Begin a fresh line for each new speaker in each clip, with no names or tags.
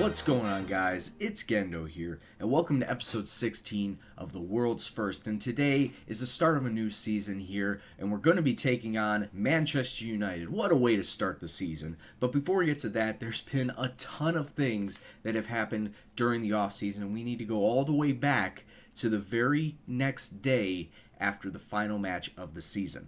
What's going on, guys? It's Gendo here, and welcome to episode 16 of The World's First. And today is the start of a new season here, and we're going to be taking on Manchester United. What a way to start the season. But before we get to that, there's been a ton of things that have happened during the offseason, and we need to go all the way back to the very next day after the final match of the season.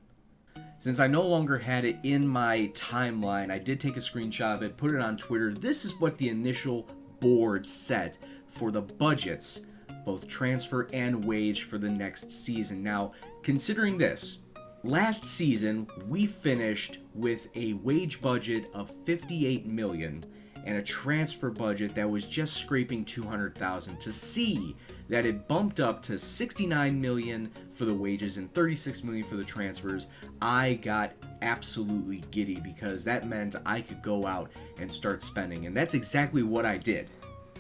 Since I no longer had it in my timeline, I did take a screenshot of it, put it on Twitter. This is what the initial board set for the budgets, both transfer and wage, for the next season. Now, considering this, last season we finished with a wage budget of $58 million and a transfer budget that was just scraping $200,000. To see that it bumped up to $69 million for the wages and $36 million for the transfers, I got absolutely giddy because that meant I could go out and start spending, and that's exactly what I did.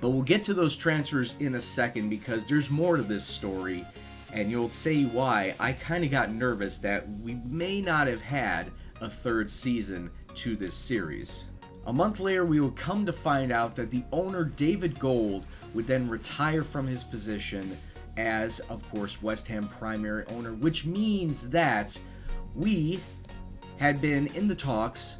But we'll get to those transfers in a second because there's more to this story, and you'll say why I kind of got nervous that we may not have had a third season to this series. A month later, we would come to find out that the owner, David Gold, would then retire from his position as, of course, West Ham primary owner, which means that we had been in the talks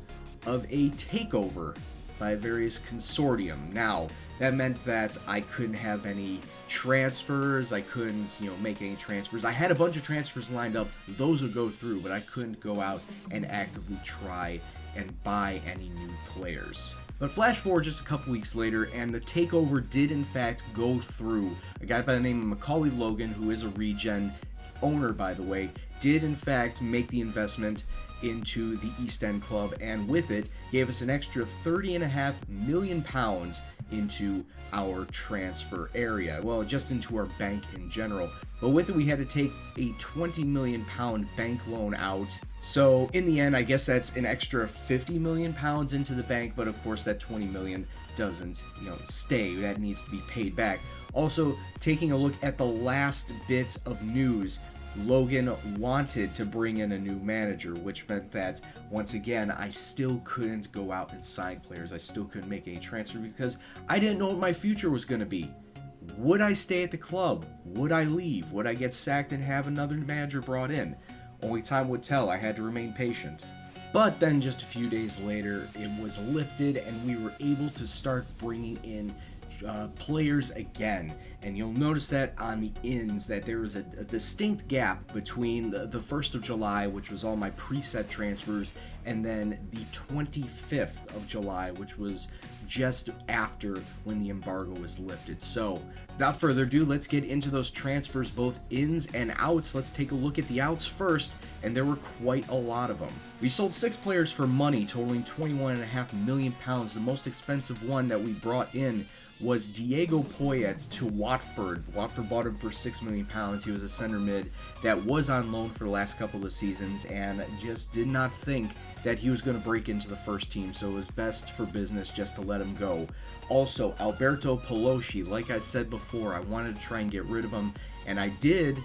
of a takeover by various consortium. Now, that meant that I couldn't have any transfers, I couldn't, make any transfers. I had a bunch of transfers lined up, those would go through, but I couldn't go out and actively try and buy any new players. But flash forward just a couple weeks later, and the takeover did in fact go through. A guy by the name of Macaulay Logan, who is a regen owner by the way, did in fact make the investment into the East End club, and with it gave us an extra £30.5 million into our transfer area. Well, just into our bank in general. But with it, we had to take a £20 million bank loan out. So in the end, I guess that's an extra £50 million into the bank, but of course that $20 million doesn't, stay. That needs to be paid back. Also, taking a look at the last bit of news, Logan wanted to bring in a new manager, which meant that, once again, I still couldn't go out and sign players. I still couldn't make any transfer because I didn't know what my future was going to be. Would I stay at the club? Would I leave? Would I get sacked and have another manager brought in? Only time would tell. I had to remain patient. But then just a few days later, it was lifted and we were able to start bringing in players again, and you'll notice that on the ins that there was a distinct gap between the 1st of July, which was all my preset transfers, and then the 25th of July, which was just after when the embargo was lifted. So without further ado, let's get into those transfers, both ins and outs. Let's take a look at the outs first, and there were quite a lot of them. We sold 6 players for money totaling £21.5 million. The most expensive one that we brought in was Diego Poyet to Watford. Watford bought him for £6 million. He was a center mid that was on loan for the last couple of seasons and just did not think that he was going to break into the first team, so it was best for business just to let him go. Also, Alberto Pelosi, like I said before, I wanted to try and get rid of him, and I did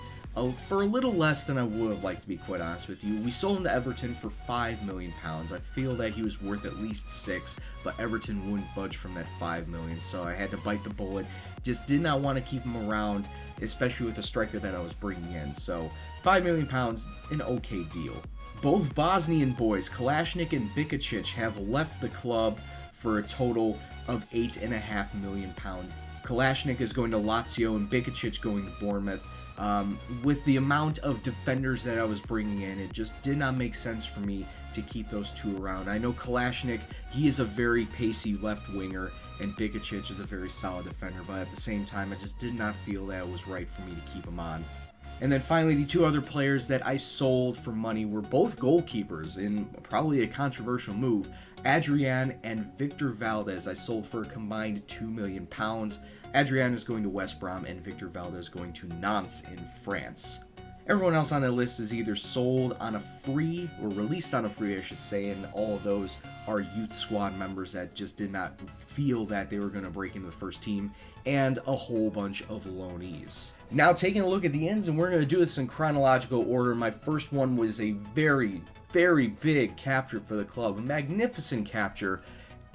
for a little less than I would have liked, to be quite honest with you. We sold him to Everton for £5 million. I feel that he was worth at least 6, but Everton wouldn't budge from that $5 million, so I had to bite the bullet. Just did not want to keep him around, especially with the striker that I was bringing in. So £5 million, an okay deal. Both Bosnian boys, Kalashnik and Bikacic, have left the club for a total of £8.5 million. Kalashnik is going to Lazio and Bikacic going to Bournemouth. With the amount of defenders that I was bringing in, it just did not make sense for me to keep those two around. I know Kalashnik, he is a very pacey left winger, and Bikacic is a very solid defender, but at the same time, I just did not feel that it was right for me to keep him on. And then finally, the 2 other players that I sold for money were both goalkeepers in probably a controversial move. Adrian and Victor Valdez I sold for a combined £2 million. Adrian is going to West Brom and Victor Valdez going to Nantes in France. Everyone else on the list is either sold on a free, or released on a free I should say, and all of those are youth squad members that just did not feel that they were going to break into the first team, and a whole bunch of loanees. Now taking a look at the ends, and we're going to do this in chronological order. My first one was a very, very big capture for the club, a magnificent capture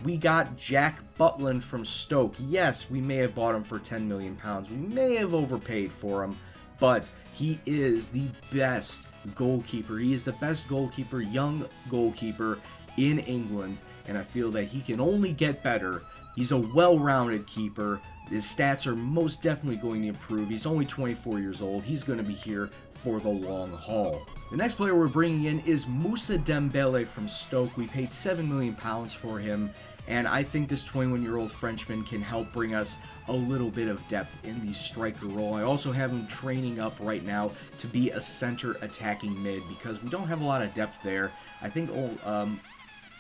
we got Jack Butland from Stoke. Yes, we may have bought him for £10 million. We may have overpaid for him, but he is the best goalkeeper. He is the best goalkeeper, young goalkeeper in England, and I feel that he can only get better. He's a well-rounded keeper. His stats are most definitely going to improve. He's only 24 years old. He's going to be here for the long haul. The next player we're bringing in is Moussa Dembele from Stoke. We paid £7 million for him, and I think this 21-year-old Frenchman can help bring us a little bit of depth in the striker role. I also have him training up right now to be a center attacking mid because we don't have a lot of depth there. I think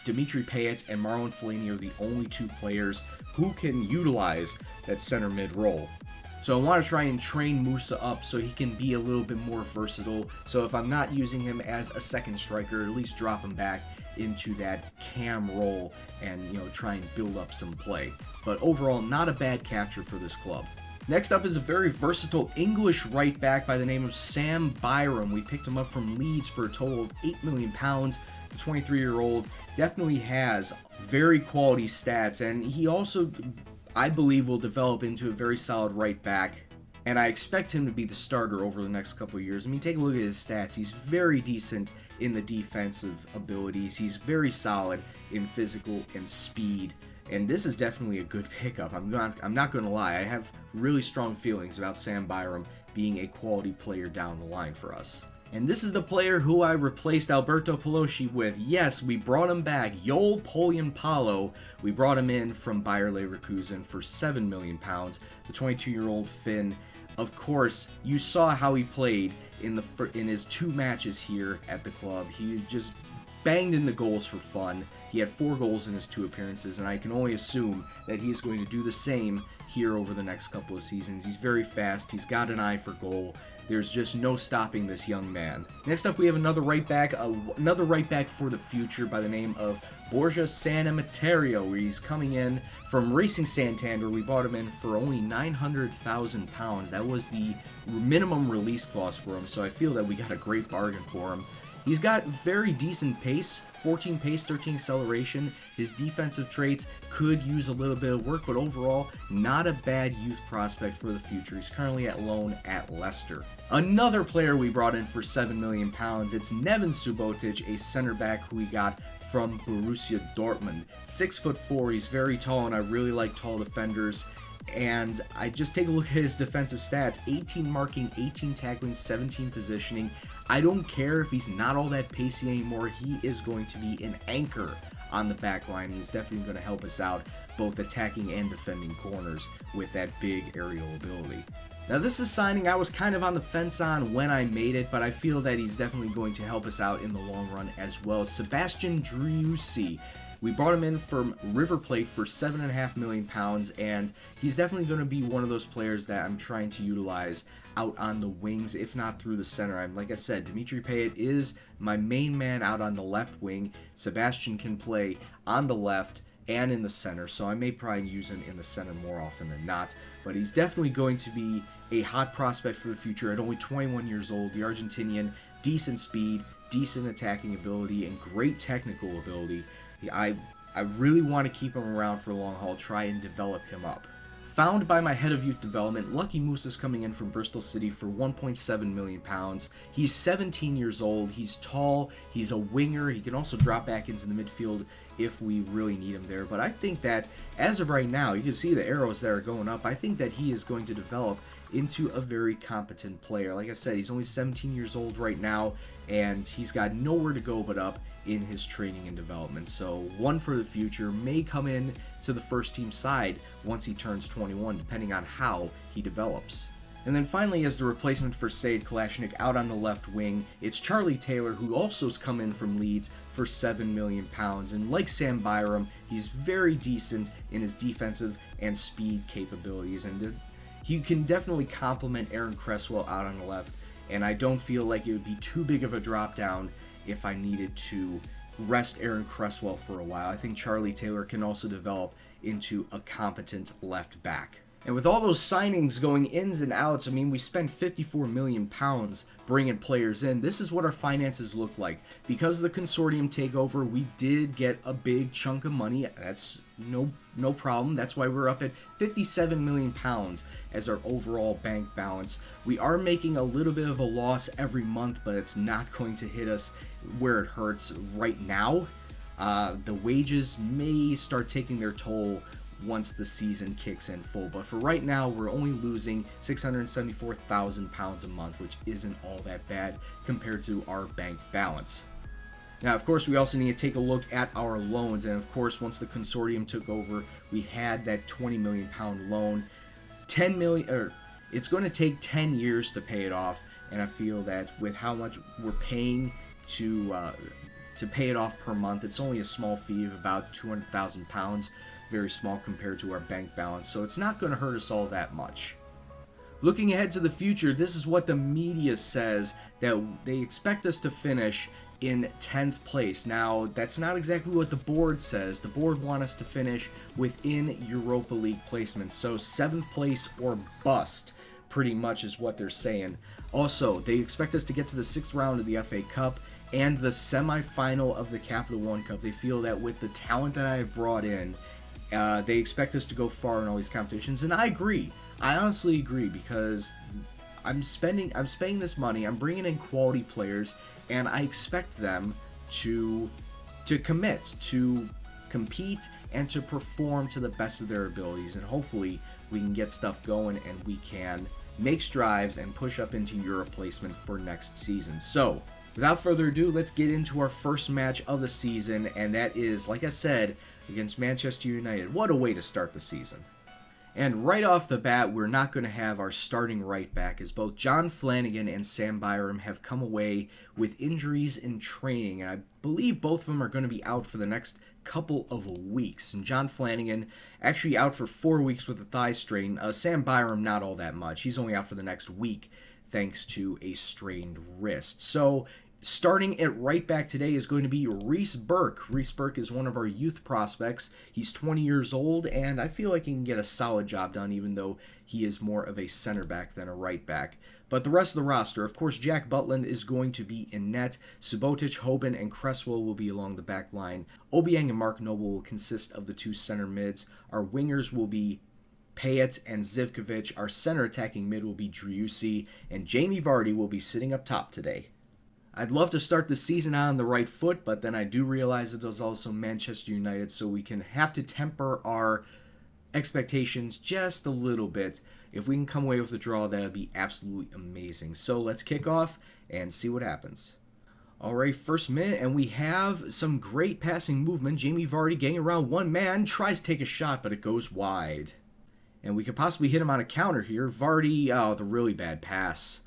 Dimitri Payet and Marlon Fellaini are the only two players who can utilize that center mid role. So I want to try and train Moussa up so he can be a little bit more versatile. So if I'm not using him as a second striker, at least drop him back into that cam role and, try and build up some play. But overall, not a bad capture for this club. Next up is a very versatile English right back by the name of Sam Byram. We picked him up from Leeds for a total of £8 million. The 23-year-old definitely has very quality stats, and he also, I believe, will develop into a very solid right back, and I expect him to be the starter over the next couple of years. I mean, take a look at his stats. He's very decent in the defensive abilities. He's very solid in physical and speed, and this is definitely a good pickup. I'm not going to lie. I have really strong feelings about Sam Byram being a quality player down the line for us. And this is the player who I replaced Alberto Pelosi with. Yes, we brought him back. Joel Polyan-Palo. We brought him in from Bayer Leverkusen for £7 million. The 22-year-old Finn. Of course, you saw how he played in his 2 matches here at the club. He just banged in the goals for fun. He had 4 goals in his 2 appearances, and I can only assume that he is going to do the same here over the next couple of seasons. He's very fast. He's got an eye for goal. There's just no stopping this young man. Next up, we have another right back for the future by the name of Borja Sanamaterio. He's coming in from Racing Santander. We bought him in for only £900,000. That was the minimum release clause for him, so I feel that we got a great bargain for him. He's got very decent pace, 14 pace, 13 acceleration. His defensive traits could use a little bit of work, but overall, not a bad youth prospect for the future. He's currently at loan at Leicester. Another player we brought in for £7 million, it's Neven Subotic, a center back who we got from Borussia Dortmund. 6'4", he's very tall, and I really like tall defenders. And I just take a look at his defensive stats: 18 marking, 18 tackling, 17 positioning. I don't care if he's not all that pacey anymore. He is going to be an anchor on the back line. He's definitely going to help us out both attacking and defending corners with that big aerial ability. Now, this is signing I was kind of on the fence on when I made it, but I feel that he's definitely going to help us out in the long run as well. Sebastian Driussi. We brought him in from River Plate for £7.5 million, and he's definitely going to be one of those players that I'm trying to utilize out on the wings, if not through the center. Like I said, Dimitri Payet is my main man out on the left wing. Sebastian can play on the left and in the center, so I may probably use him in the center more often than not. But he's definitely going to be a hot prospect for the future at only 21 years old. The Argentinian, decent speed, decent attacking ability, and great technical ability. I really want to keep him around for a long haul, try and develop him up. Found by my head of youth development, Lucky Moose is coming in from Bristol City for £1.7 million. He's 17 years old, he's tall, he's a winger, he can also drop back into the midfield if we really need him there. But I think that, as of right now, you can see the arrows that are going up, I think that he is going to develop into a very competent player. Like I said, he's only 17 years old right now, and he's got nowhere to go but up in his training and development. So one for the future, may come in to the first team side once he turns 21, depending on how he develops. And then finally, as the replacement for Sead Kalashnik out on the left wing, it's Charlie Taylor, who also has come in from Leeds for £7 million. And like Sam Byram, he's very decent in his defensive and speed capabilities, and he can definitely complement Aaron Cresswell out on the left, and I don't feel like it would be too big of a drop down if I needed to rest Aaron Cresswell for a while. I think Charlie Taylor can also develop into a competent left back. And with all those signings going ins and outs, I mean, we spent 54 million pounds bringing players in. This is what our finances look like. Because of the consortium takeover, we did get a big chunk of money. That's no problem. That's why we're up at 57 million pounds as our overall bank balance. We are making a little bit of a loss every month, but it's not going to hit us where it hurts right now. The wages may start taking their toll once the season kicks in full, but for right now we're only losing 674,000 pounds a month, which isn't all that bad compared to our bank balance. Now, of course, we also need to take a look at our loans, and of course, once the consortium took over, we had that 20 million pound loan. It's going to take 10 years to pay it off, and I feel that with how much we're paying to pay it off per month, it's only a small fee of about 200,000 pounds. Very small compared to our bank balance, so it's not going to hurt us all that much. Looking ahead to the future, this is what the media says, that they expect us to finish in 10th place. Now, that's not exactly what the board says. The board want us to finish within Europa League placements, so 7th place or bust pretty much is what they're saying. Also, they expect us to get to the 6th round of the FA Cup and the semi-final of the Capital One Cup. They feel that with the talent that I have brought in, they expect us to go far in all these competitions, and I agree. I honestly agree, because I'm spending this money, I'm bringing in quality players, and I expect them to commit, to compete, and to perform to the best of their abilities, and hopefully we can get stuff going and we can make strides and push up into Europe placement for next season. So, without further ado, let's get into our first match of the season, and that is, like I said, against Manchester United. What a way to start the season. And right off the bat, we're not going to have our starting right back, as both John Flanagan and Sam Byram have come away with injuries in training, and I believe both of them are going to be out for the next couple of weeks. And John Flanagan actually out for 4 weeks with a thigh strain. Sam Byram not all that much. He's only out for the next week thanks to a strained wrist. So starting at right back today is going to be Reece Burke. Reece Burke is one of our youth prospects. He's 20 years old, and I feel like he can get a solid job done, even though he is more of a center back than a right back. But the rest of the roster, of course, Jack Butland is going to be in net. Subotic, Hoban, and Cresswell will be along the back line. Obiang and Mark Noble will consist of the two center mids. Our wingers will be Payet and Zivkovic. Our center attacking mid will be Driussi, and Jamie Vardy will be sitting up top today. I'd love to start the season on the right foot, but then I do realize it is also Manchester United, so we can have to temper our expectations just a little bit. If we can come away with a draw, that would be absolutely amazing. So let's kick off and see what happens. Alright, first minute, and we have some great passing movement. Jamie Vardy getting around one man, tries to take a shot, but it goes wide. And we could possibly hit him on a counter here. Vardy, the really bad pass.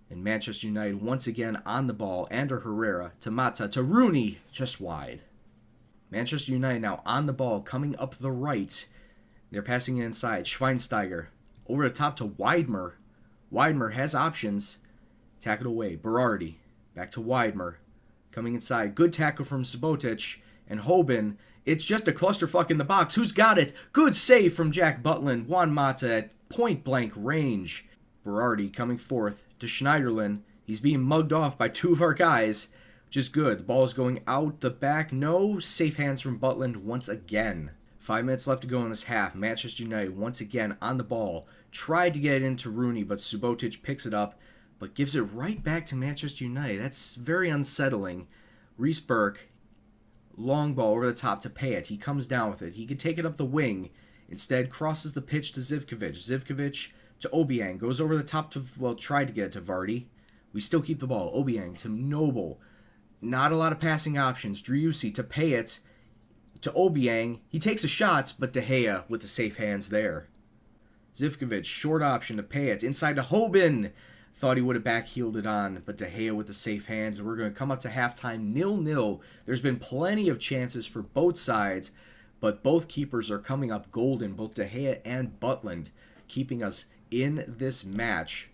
And Manchester United once again on the ball. Ander Herrera to Mata to Rooney, just wide. Manchester United now on the ball, coming up the right. They're passing it inside. Schweinsteiger over the top to Weidmer. Weidmer has options. Tackle away. Berardi back to Weidmer. Coming inside. Good tackle from Subotic. And Hoban. It's just a clusterfuck in the box. Who's got it? Good save from Jack Butland. Juan Mata at point-blank range. Berardi coming forth to Schneiderlin. He's being mugged off by two of our guys, which is good. The ball is going out the back. No, safe hands from Butland once again. 5 minutes left to go in this half. Manchester United once again on the ball. Tried to get it into Rooney, but Subotic picks it up, but gives it right back to Manchester United. That's very unsettling. Reece Burke, long ball over the top to Payet. He comes down with it. He could take it up the wing. Instead, crosses the pitch to Zivkovic. Zivkovic to Obiang. Goes over the top to, tried to get it to Vardy. We still keep the ball. Obiang to Noble. Not a lot of passing options. Driussi to Payet. To Obiang. He takes a shot, but De Gea with the safe hands there. Zivkovic, short option to Payet. Inside to Hoban. Thought he would have backheeled it on, but De Gea with the safe hands. And we're going to come up to halftime 0-0. There's been plenty of chances for both sides, but both keepers are coming up golden, both De Gea and Butland, keeping us in this match.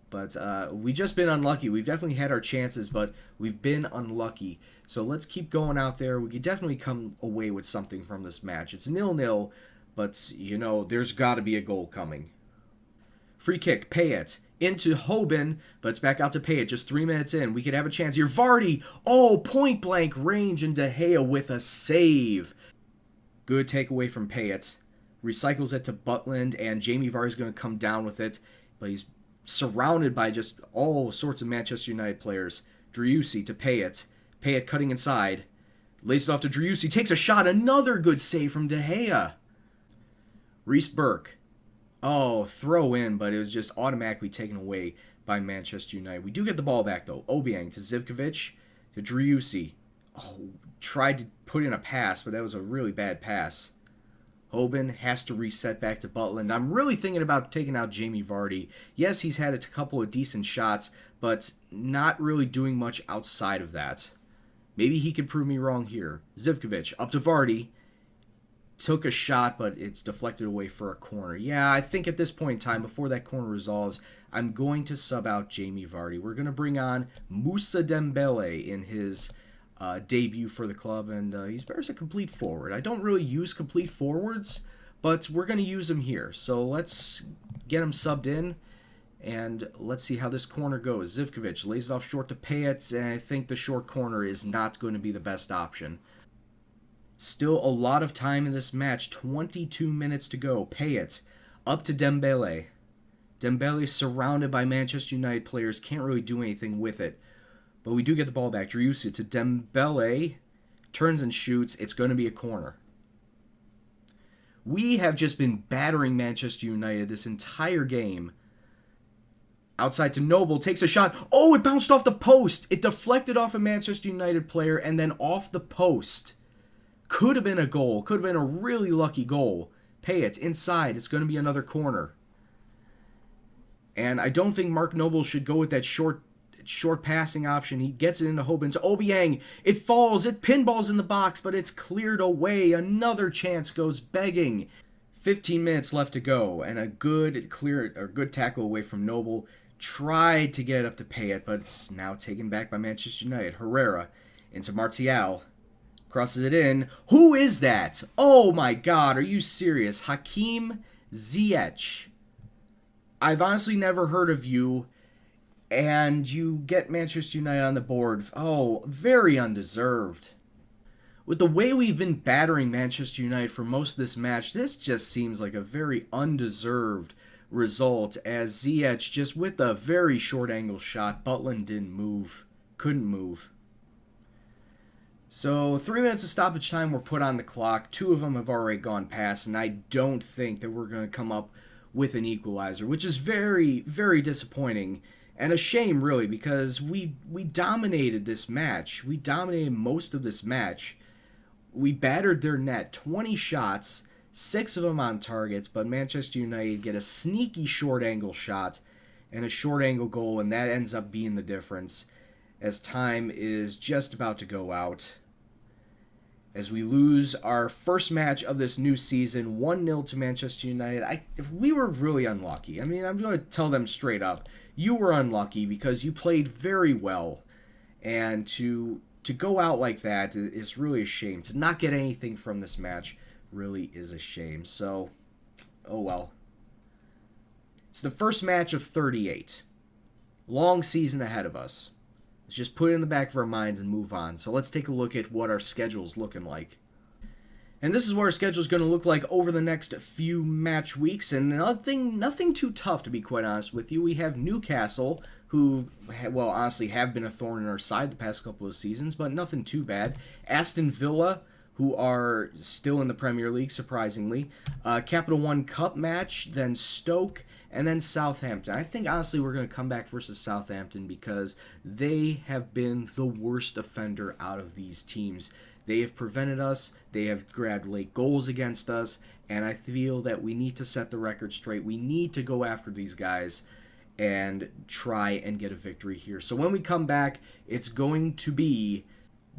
But we've just been unlucky. We've definitely had our chances, but we've been unlucky. So let's keep going out there. We could definitely come away with something from this match. It's 0-0, but, you know, there's got to be a goal coming. Free kick, Payet into Hoban, but it's back out to Payet just 3 minutes in. We could have a chance here. Vardy, oh, point blank range, and De Gea with a save. Good takeaway from Payet. Recycles it to Butland, and Jamie Vardy's going to come down with it, but he's surrounded by just all sorts of Manchester United players. Driussi to Payet. Payet cutting inside. Lays it off to Driussi. Takes a shot. Another good save from De Gea. Reece Burke. Oh, throw in, but it was just automatically taken away by Manchester United. We do get the ball back, though. Obiang to Zivkovic to Driussi. Oh, tried to put in a pass, but that was a really bad pass. Hoban has to reset back to Butland. I'm really thinking about taking out Jamie Vardy. Yes, he's had a couple of decent shots, but not really doing much outside of that. Maybe he could prove me wrong here. Zivkovic up to Vardy. Took a shot, but it's deflected away for a corner. Yeah, I think at this point in time, before that corner resolves, I'm going to sub out Jamie Vardy. We're going to bring on Moussa Dembele in his debut for the club, and he's better as a complete forward. I don't really use complete forwards, but we're going to use him here. So let's get him subbed in, and let's see how this corner goes. Zivkovic lays it off short to Payet, and I think the short corner is not going to be the best option. Still a lot of time in this match. 22 minutes to go. Payet up to Dembele. Dembele surrounded by Manchester United players. Can't really do anything with it. But we do get the ball back. Driussi to Dembele. Turns and shoots. It's going to be a corner. We have just been battering Manchester United this entire game. Outside to Noble. Takes a shot. Oh, it bounced off the post. It deflected off a Manchester United player and then off the post. Could have been a goal. Could have been a really lucky goal. Payet inside. It's going to be another corner. And I don't think Mark Noble should go with that short passing option. He gets it into Hoban to Obiang. It falls. It pinballs in the box, but it's cleared away. Another chance goes begging. 15 minutes left to go, and a good tackle away from Noble. Tried to get it up to Payet, but it's now taken back by Manchester United. Herrera into Martial. Crosses it in. Who is that? Oh my God, are you serious? Hakim Ziyech. I've honestly never heard of you, and you get Manchester United on the board. Oh, very undeserved. With the way we've been battering Manchester United for most of this match, this just seems like a very undeserved result, as Ziyech just with a very short angle shot. Butland didn't move. Couldn't move. So 3 minutes of stoppage time were put on the clock. 2 of them have already gone past, and I don't think that we're going to come up with an equalizer, which is very, very disappointing. And a shame, really, because we dominated this match. We dominated most of this match. We battered their net. 20 shots, 6 of them on targets, but Manchester United get a sneaky short angle shot and a short angle goal, and that ends up being the difference, as time is just about to go out. As we lose our first match of this new season, 1-0 to Manchester United. We were really unlucky. I mean, I'm going to tell them straight up. You were unlucky because you played very well. And to go out like that is really a shame. To not get anything from this match really is a shame. So, oh well. It's the first match of 38. Long season ahead of us. Let's just put it in the back of our minds and move on. So let's take a look at what our schedule's looking like. And this is what our schedule's going to look like over the next few match weeks. And nothing too tough, to be quite honest with you. We have Newcastle, who, well, honestly have been a thorn in our side the past couple of seasons, but nothing too bad. Aston Villa, who are still in the Premier League, surprisingly. Capital One Cup match, then Stoke, and then Southampton. I think, honestly, we're going to come back versus Southampton because they have been the worst offender out of these teams. They have prevented us. They have grabbed late goals against us, and I feel that we need to set the record straight. We need to go after these guys and try and get a victory here. So when we come back, it's going to be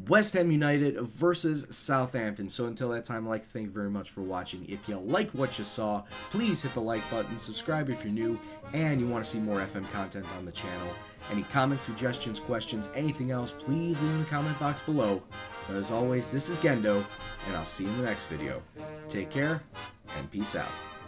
West Ham United versus Southampton. So until that time, I'd like to thank you very much for watching. If you liked what you saw, please hit the like button, subscribe if you're new, and you want to see more FM content on the channel. Any comments, suggestions, questions, anything else, please leave in the comment box below. But as always, this is Gendo, and I'll see you in the next video. Take care, and peace out.